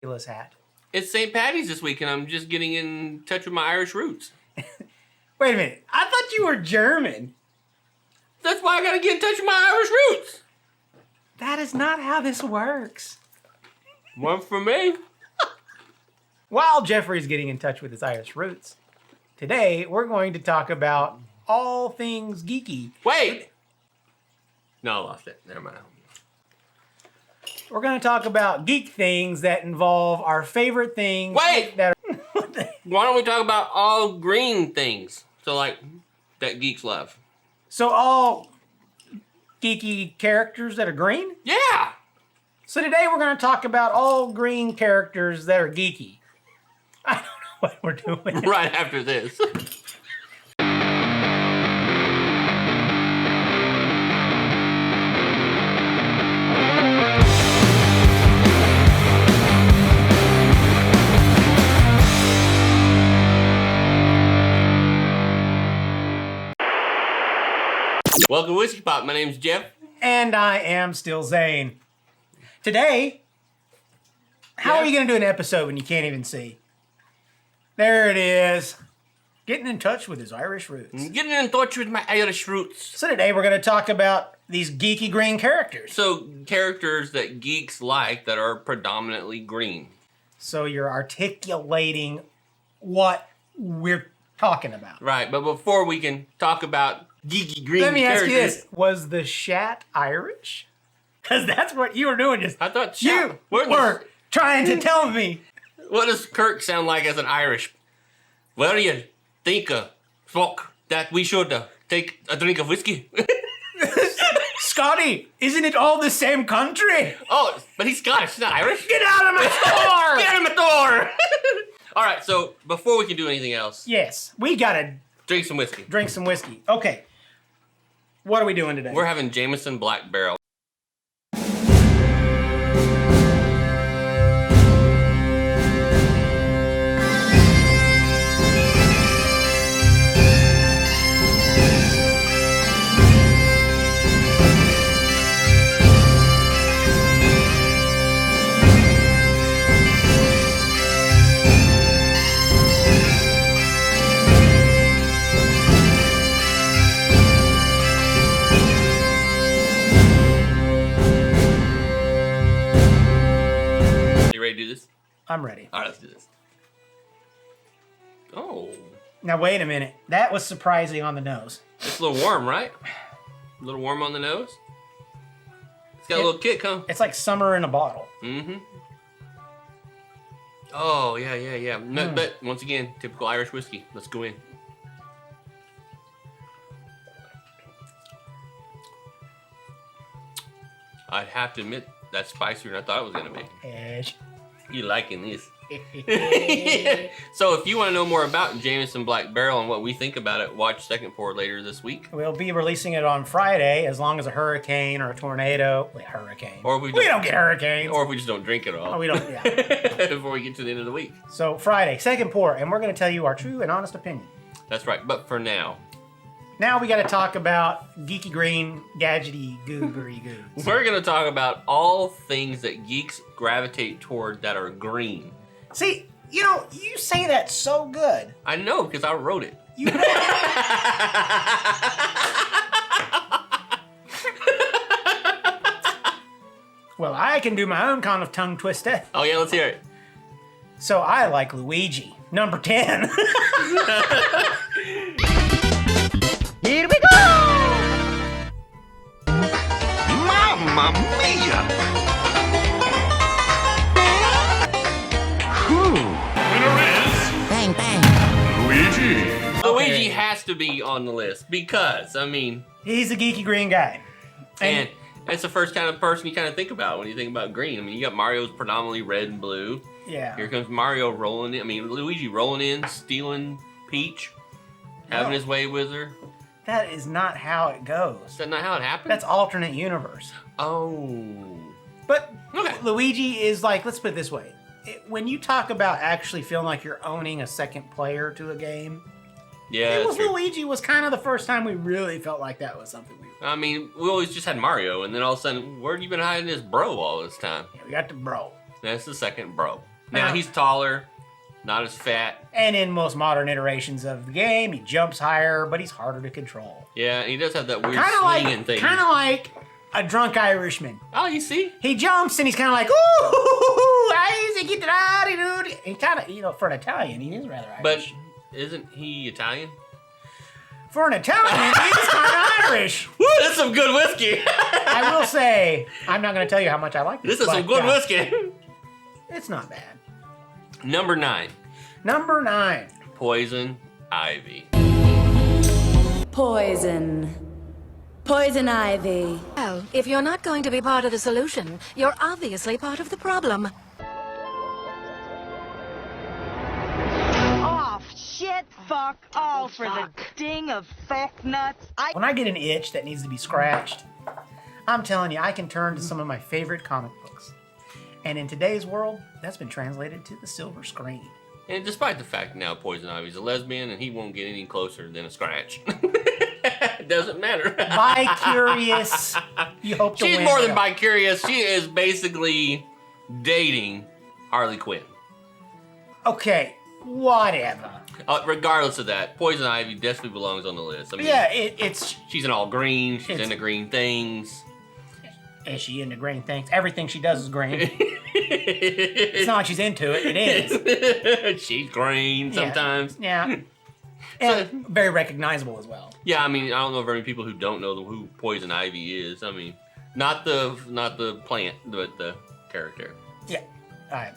ridiculous hat. It's St. Paddys this week, and I'm just getting in touch with my Irish roots. Wait a minute. I thought you were German. That's why I gotta get in touch with my Irish roots. That is not how this works. One for me. While Jeffrey's getting in touch with his Irish roots, today we're going to talk about all things geeky. Wait! No, I lost it. Never mind. We're going to talk about geek things that involve our favorite things. Wait! That Why don't we talk about all green things? So, like, that geeks love. So all geeky characters that are green? Yeah! So today we're going to talk about all green characters that are geeky. I don't know what we're doing. Right after this. Welcome to Whiskey Pop. My name's Jeff. And I am still Zane. Today, how are you going to do an episode when you can't even see? There it is. Getting in touch with his Irish roots. Getting in touch with my Irish roots. So today we're going to talk about these geeky green characters. So, characters that geeks like that are predominantly green. So you're articulating what we're talking about. Right, but before we can talk about geeky green characters... Let me ask you this. Was the Shat Irish? Because that's what you were doing. Just I thought you were trying to tell me. What does Kirk sound like as an Irish? What do you think, folk, that we should take a drink of whiskey? Scotty, isn't it all the same country? Oh, but he's Scottish, he's not Irish. Get out of my store! Get out of my door! All right, so before we can do anything else... Yes, we gotta... Drink some whiskey. Drink some whiskey. Okay. What are we doing today? We're having Jameson Black Barrel. Do this? I'm ready. All right, let's do this. Oh. Now, wait a minute. That was surprising on the nose. It's a little warm, right? A little warm on the nose. It's got a little kick, huh? It's like summer in a bottle. Mm-hmm. Oh, yeah. No, but once again, typical Irish whiskey. Let's go in. I'd have to admit, that's spicier than I thought it was going to be. Edge. You liking this? So if you want to know more about Jameson Black Barrel and what we think about it, watch Second Pour later this week. We'll be releasing it on Friday as long as a hurricane or a tornado... Wait, hurricane. Or if we don't get hurricanes. Or if we just don't drink it all. Oh, we don't, yeah. Before we get to the end of the week. So Friday, Second Pour, and we're going to tell you our true and honest opinion. That's right, but for now... Now we got to talk about geeky green, gadgety, goobery goods. We're going to talk about all things that geeks gravitate toward that are green. See, you know, you say that so good. I know, because I wrote it. You know. Well, I can do my own kind of tongue twister. Oh yeah, let's hear it. So I like Luigi, number 10. Here we go! Mamma mia! Winner is... Bang, bang. Luigi! Luigi has to be on the list because, I mean... He's a geeky green guy. And that's the first kind of person you kind of think about when you think about green. I mean, you got Mario's predominantly red and blue. Yeah. Here comes Mario rolling in. I mean, Luigi rolling in, stealing Peach, having his way with her. That is not how it goes. Is that not how it happened? That's alternate universe. Oh. But Okay. Luigi is like, let's put it this way. When you talk about actually feeling like you're owning a second player to a game, Yeah, it that's was true. Luigi was kind of the first time we really felt like that was something we... I mean, we always just had Mario, and then all of a sudden, where have you been hiding this bro all this time? Yeah, we got the bro. That's the second bro. Now he's taller, not as fat. And in most modern iterations of the game, he jumps higher, but he's harder to control. Yeah, he does have that weird Kind swinging thing. of like a drunk Irishman. Oh, you see? He jumps and he's kind of like, ooh, easy, get it out, dude. He kind of, for an Italian, he is rather Irish. But isn't he Italian? For an Italian, he's kind of Irish. Woo, that's some good whiskey. I will say, I'm not going to tell you how much I like this. This is some good whiskey. It's not bad. Number 9. Number 9. Poison Ivy. Poison. Poison ivy. Well, if you're not going to be part of the solution, you're obviously part of the problem. Oh, shit, fuck, all for the ding of fuck nuts. When I get an itch that needs to be scratched, I'm telling you, I can turn to some of my favorite comic books. And in today's world, that's been translated to the silver screen. And despite the fact now Poison Ivy's a lesbian and he won't get any closer than a scratch. It doesn't matter. Bi-curious. You hope to She's win. more than bi-curious. She is basically dating Harley Quinn. Okay, whatever. Regardless of that, Poison Ivy definitely belongs on the list. I mean, Yeah, it's... she's in all green. She's It's- into green things. Is she into green things? Everything she does is green. It's not like she's into it. It is. She's green sometimes. Yeah. And very recognizable as well. Yeah, I mean, I don't know very many people who don't know who Poison Ivy is. I mean, not the plant, but the character. Yeah. All right.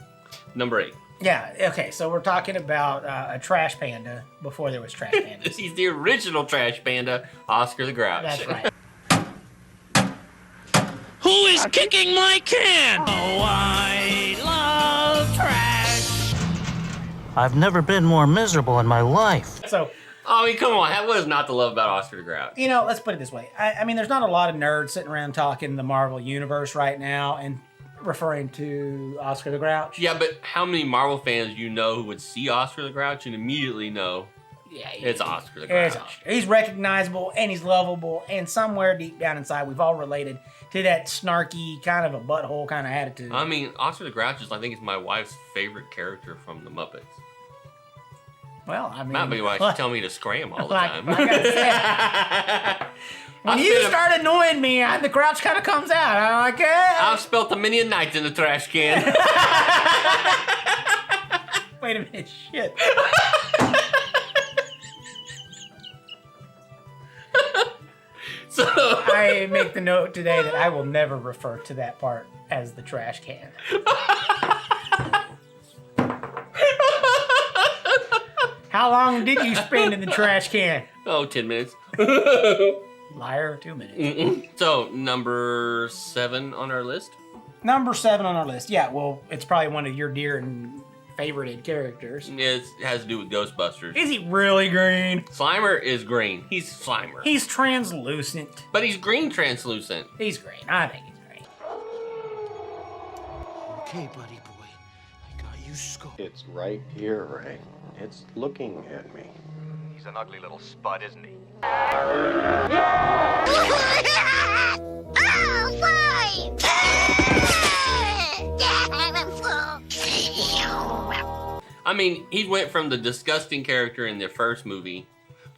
Number 8. Yeah, okay, so we're talking about a trash panda before there was trash pandas. He's the original trash panda, Oscar the Grouch. That's right. Who is kicking my can? Oh, I love trash. I've never been more miserable in my life. So, I mean, come on. What is not to love about Oscar the Grouch? let's put it this way. I mean, there's not a lot of nerds sitting around talking the Marvel Universe right now and referring to Oscar the Grouch. Yeah, but how many Marvel fans you know who would see Oscar the Grouch and immediately know it's Oscar the Grouch? He's recognizable and he's lovable, and somewhere deep down inside, we've all related to that snarky, kind of a butthole kind of attitude. I mean, Oscar the Grouch is, I think, is my wife's favorite character from the Muppets. Well, I mean... Might be why she's telling me to scram all the time. Like I said, when you start annoying me, the Grouch kind of comes out. I'm like, I've spelt a many a night in the trash can. Wait a minute, shit. So I make the note today that I will never refer to that part as the trash can. How long did you spend in the trash can? 10 minutes. Liar, 2 minutes. So, number 7 on our list. Number 7 on our list. Yeah, well, it's probably one of your dear and favorited characters. It has to do with Ghostbusters. Is he really green? Slimer is green. He's Slimer. He's translucent. But he's green translucent. He's green. I think he's green. Okay, buddy boy. I got you scoped. It's right here, Ray. It's looking at me. He's an ugly little spud, isn't he? I mean, he went from the disgusting character in the first movie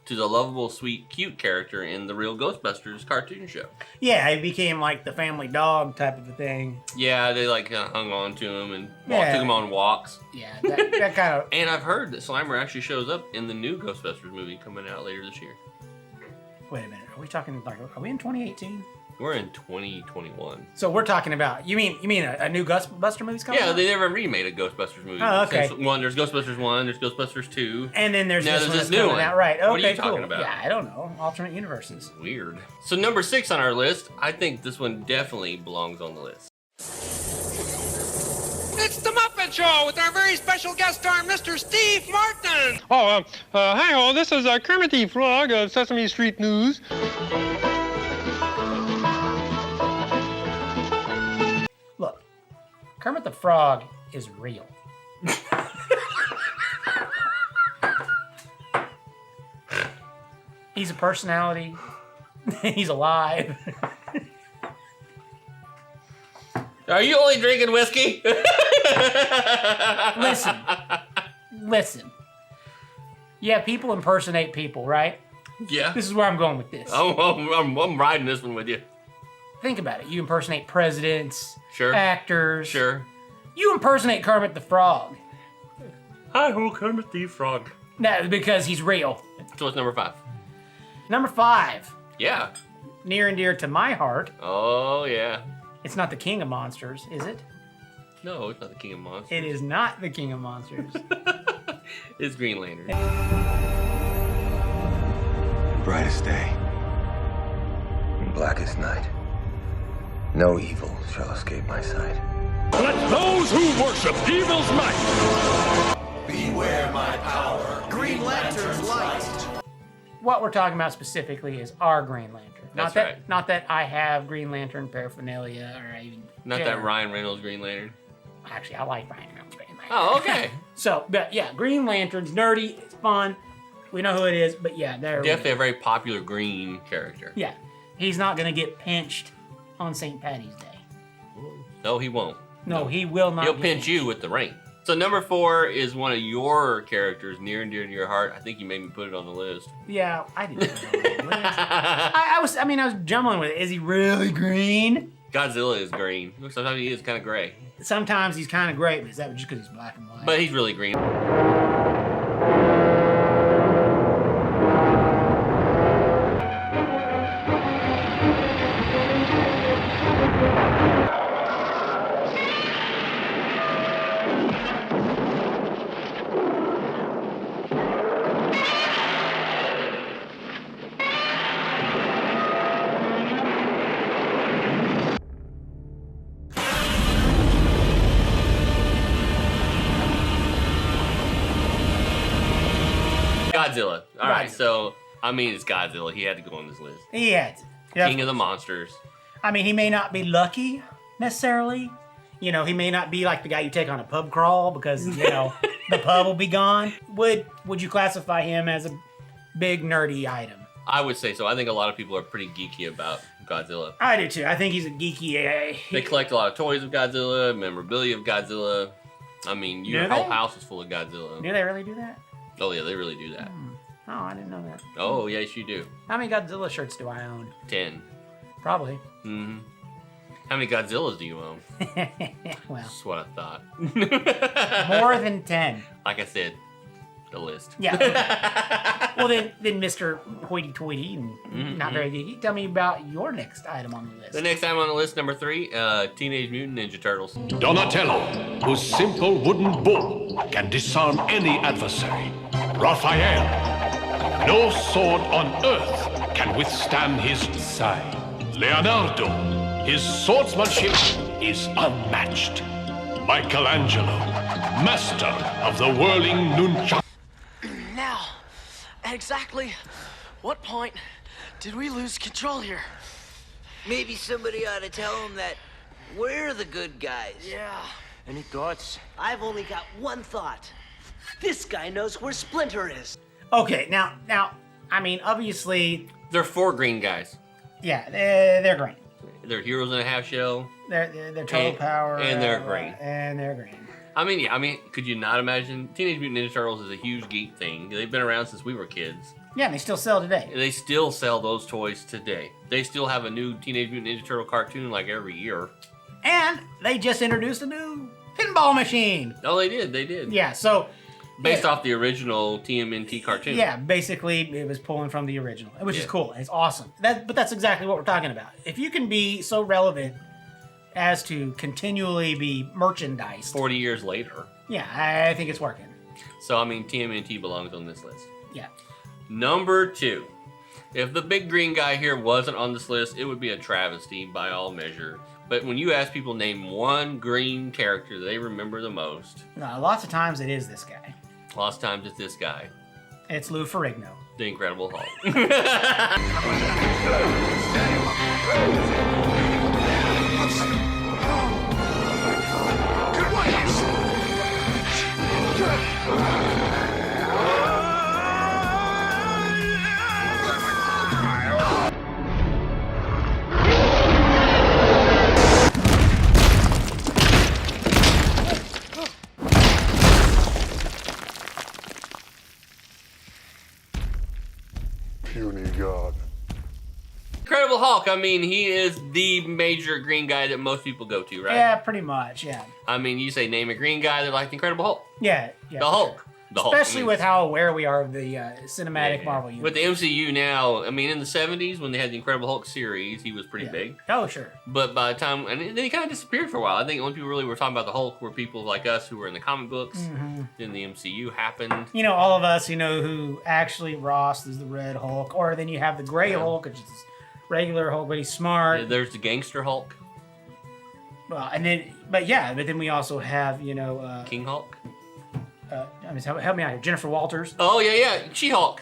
to the lovable, sweet, cute character in the real Ghostbusters cartoon show. Yeah, he became like the family dog type of a thing. Yeah, they like hung on to him and Yeah. took him on walks. Yeah, that kind of... And I've heard that Slimer actually shows up in the new Ghostbusters movie coming out later this year. Wait a minute, are we talking like, are we in 2018? We're in 2021. So we're talking about, you mean a new Ghostbuster movie's coming Yeah, out? they never remade a Ghostbusters movie. Oh, okay. Since there's Ghostbusters 1, there's Ghostbusters 2. And then there's Now this there's one this that's new coming one. out. Right, okay, What are you talking cool. about? Yeah, I don't know. Alternate universes. Weird. So number 6 on our list, I think this one definitely belongs on the list. It's the Muppet Show with our very special guest star, Mr. Steve Martin. Oh, hi all. This is Kermit the Frog of Sesame Street News. Look, Kermit the Frog is real. He's a personality. He's alive. Are you only drinking whiskey? Listen. Yeah, people impersonate people, right? Yeah. This is where I'm going with this. I'm riding this one with you. Think about it. You impersonate presidents, Sure. actors. Sure. You impersonate Kermit the Frog. Hi, ho, Kermit the Frog. No, because he's real. So what's number 5? Number 5, Yeah. near and dear to my heart. Oh, yeah. It's not the King of Monsters, is it? No, it's not the King of Monsters. It is not the King of Monsters. It's Green Lantern. Brightest day, and blackest night. No evil shall escape my sight. Let those who worship evil's might. Beware my power. Green Lantern's light. What we're talking about specifically is our Green Lantern. That's not right. Not that I have Green Lantern paraphernalia or even. Not care. that Ryan Reynolds Green Lantern. Actually, I like Ryan Reynolds Green Lantern. Oh, okay. So, but yeah, Green Lantern's nerdy. It's fun. We know who it is, but yeah, they're Definitely a very popular green character. Yeah, he's not gonna get pinched on St. Patty's Day. No, he won't. No, he will not. He'll get pinch you with the ring. So number 4 is one of your characters near and dear to your heart. I think you made me put it on the list. Yeah, I didn't. I was jumbling with it. Is he really green? Godzilla is green. Sometimes he is kind of gray. Sometimes he's kind of gray, but is that just because he's black and white? But he's really green. Godzilla. All right, so, I mean, it's Godzilla. He had to go on this list. He had to. Yep. King of the monsters. I mean, he may not be lucky necessarily. You know, he may not be like the guy you take on a pub crawl because, you know, the pub will be gone. Would you classify him as a big nerdy item? I would say so. I think a lot of people are pretty geeky about Godzilla. I do too. I think he's a geeky. They collect a lot of toys of Godzilla, memorabilia of Godzilla. I mean, your Do whole they? house is full of Godzilla. Do they really do that? Oh, yeah, they really do that. Oh, I didn't know that. Oh, yes, you do. How many Godzilla shirts do I own? 10. Probably. Mm-hmm. How many Godzillas do you own? Well, That's what I thought. more than 10. Like I said, the list. Yeah. Well, then Mr. Hoity-toity and not very geeky, tell me about your next item on the list. The next item on the list, number 3, Teenage Mutant Ninja Turtles. Donatello, whose simple wooden bull can disarm any adversary. Raphael, no sword on earth can withstand his side. Leonardo, his swordsmanship is unmatched. Michelangelo, master of the whirling nunchuck. Now, at exactly what point did we lose control here? Maybe somebody ought to tell him that we're the good guys. Yeah. Any thoughts? I've only got one thought. This guy knows where Splinter is. Okay, now, I mean, obviously, They're 4 green guys. yeah, they're green. They're heroes in a half shell. They're total power. And they're green. And they're green. I mean, yeah, could you not imagine? Teenage Mutant Ninja Turtles is a huge geek thing. They've been around since we were kids. Yeah, and they still sell today. They still sell those toys today. They still have a new Teenage Mutant Ninja Turtle cartoon like every year. And they just introduced a new pinball machine. Oh, they did. Yeah, so... Based off the original TMNT cartoon. Yeah, basically it was pulling from the original, which is cool. It's awesome. But that's exactly what we're talking about. If you can be so relevant as to continually be merchandised. 40 years later. Yeah, I think it's working. So, I mean, TMNT belongs on this list. Yeah. Number 2. If the big green guy here wasn't on this list, it would be a travesty by all measure. But when you ask people name one green character they remember the most, No, lots of times it is this guy. lots of times it's this guy, It's Lou Ferrigno. the Incredible Hulk. puny god. Incredible Hulk, I mean, he is the major green guy that most people go to, right? Yeah, pretty much, yeah. I mean, you say name a green guy, they're like the Incredible Hulk. Yeah. The Hulk. Sure. The Hulk. Especially with how aware we are of the cinematic Marvel universe. With the MCU now, I mean, in the 70s, when they had the Incredible Hulk series, he was pretty big. Oh, sure. But by the time, and then he kind of disappeared for a while. I think the only people really were talking about the Hulk were people like us who were in the comic books. Mm-hmm. Then the MCU happened. You know, all of us, who actually Ross is the Red Hulk. Or then you have the Gray Hulk, which is regular Hulk, but he's smart. Yeah, there's the Gangster Hulk. Well, and then, but then we also have, King Hulk. Help me out here. Jennifer Walters. Oh, yeah. She-Hulk.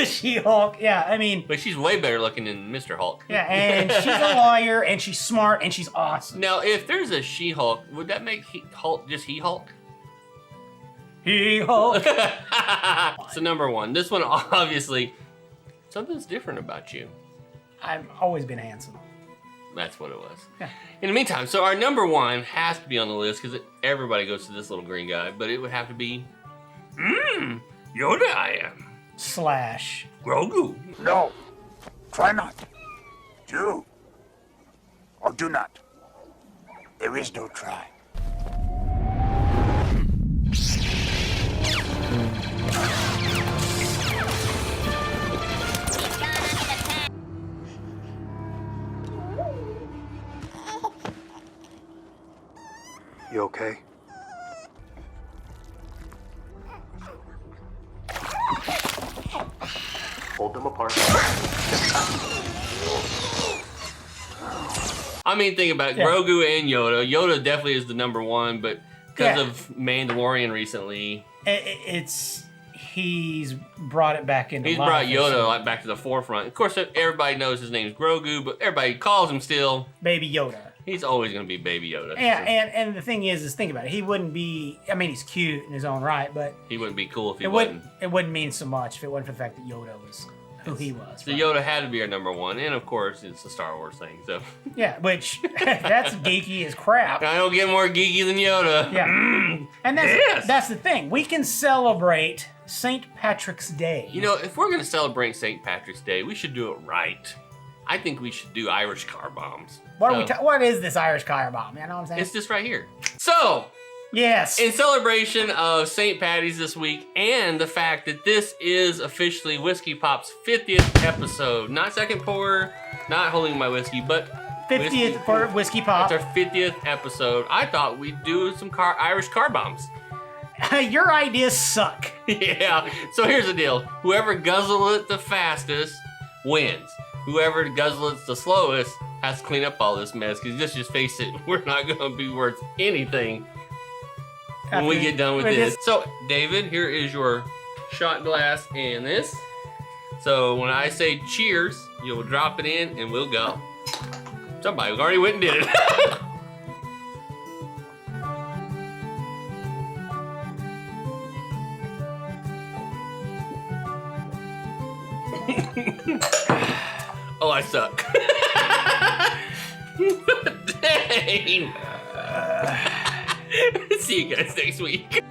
She-Hulk, yeah. I mean... But she's way better looking than Mr. Hulk. Yeah, and she's a lawyer, and she's smart, and she's awesome. Now, if there's a She-Hulk, would that make Hulk just He-Hulk? He-Hulk. So, number one. This one, obviously, something's different about you. I've always been handsome. That's what it was. Yeah. In the meantime, so our number one has to be on the list because everybody goes to this little green guy, but it would have to be, Yoda I am. / Grogu. No, try not. Do. Or do not. There is no try. You okay? Hold them apart. I mean, think about it. Grogu and Yoda. Yoda definitely is the number one, but because of Mandalorian recently, he's brought it back into. He's brought Yoda back to the forefront. Of course, everybody knows his name's Grogu, but everybody calls him still Baby Yoda. He's always going to be Baby Yoda. Yeah, and the thing is think about it. He wouldn't be. I mean, he's cute in his own right, but he wouldn't be cool if he wasn't. It wouldn't mean so much if it wasn't for the fact that Yoda was who he was. So Yoda had to be our number one, and of course, it's a Star Wars thing. So yeah, which that's geeky as crap. I don't get more geeky than Yoda. Yeah, and that's the thing. We can celebrate St. Patrick's Day. You know, if we're going to celebrate St. Patrick's Day, we should do it right. I think we should do Irish car bombs. What is this Irish car bomb? You know what I'm saying? It's this right here. So, yes, in celebration of St. Paddys this week and the fact that this is officially Whiskey Pop's 50th episode, not second pour, not holding my whiskey, but 50th for Whiskey Pop. It's our 50th episode. I thought we'd do some Irish car bombs. Your ideas suck. Yeah. So here's the deal. Whoever guzzles it the fastest wins. Whoever guzzles it the slowest has to clean up all this mess. Because just face it, we're not going to be worth anything when we get done with this. So, David, here is your shot glass and this. So when I say cheers, you'll drop it in and we'll go. Somebody already went and did it. Oh, I suck. Dang. See you guys next week.